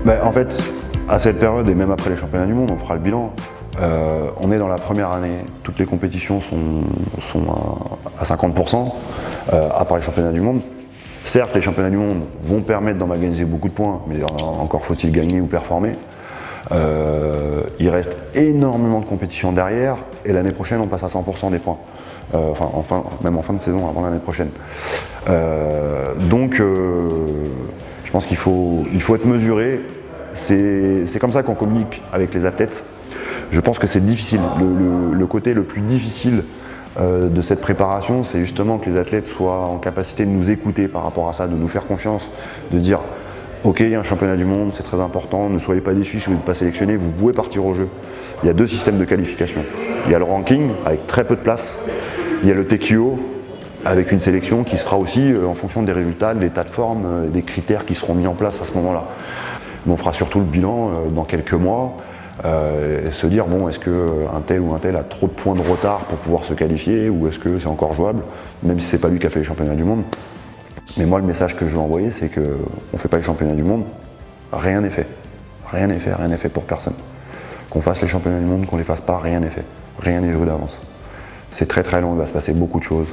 En fait, à cette période et même après les championnats du monde, on fera le bilan. On est dans la première année, toutes les compétitions sont à 50%, à part les championnats du monde. Certes, les championnats du monde vont permettre d'emmagasiner beaucoup de points, mais encore faut-il gagner ou performer. Il reste énormément de compétitions derrière, et l'année prochaine, on passe à 100% des points. Même en fin de saison, avant l'année prochaine. Je pense qu'il faut être mesuré. C'est comme ça qu'on communique avec les athlètes. Je pense que c'est difficile. Le côté le plus difficile de cette préparation, c'est justement que les athlètes soient en capacité de nous écouter par rapport à ça, de nous faire confiance, de dire ok, il y a un championnat du monde, c'est très important, ne soyez pas déçus si vous n'êtes pas sélectionné, vous pouvez partir au jeu. Il y a deux systèmes de qualification. Il y a le ranking avec très peu de place, il y a le TQO avec une sélection qui se fera aussi en fonction des résultats, de l'état de forme, des critères qui seront mis en place à ce moment-là. Mais on fera surtout le bilan dans quelques mois. Se dire bon, est-ce qu'un tel ou un tel a trop de points de retard pour pouvoir se qualifier, ou est-ce que c'est encore jouable, même si c'est pas lui qui a fait les championnats du monde. Mais moi, le message que je veux envoyer, c'est qu'on ne fait pas les championnats du monde, rien n'est fait. Rien n'est fait, rien n'est fait pour personne. Qu'on fasse les championnats du monde, qu'on les fasse pas, rien n'est fait. Rien n'est joué d'avance. C'est très très long, il va se passer beaucoup de choses.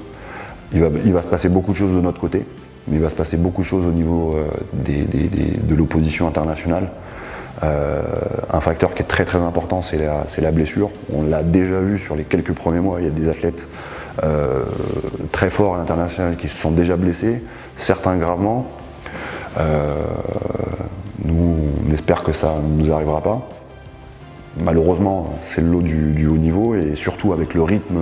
Il va se passer beaucoup de choses de notre côté, mais il va se passer beaucoup de choses au niveau de l'opposition internationale. Un facteur qui est très très important, c'est la blessure. On l'a déjà vu sur les quelques premiers mois, il y a des athlètes très forts à l'international qui se sont déjà blessés, certains gravement. Nous, on espère que ça ne nous arrivera pas. Malheureusement, c'est le lot du haut niveau, et surtout avec le rythme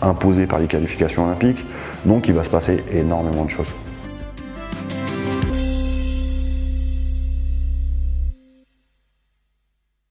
imposé par les qualifications olympiques. Donc il va se passer énormément de choses.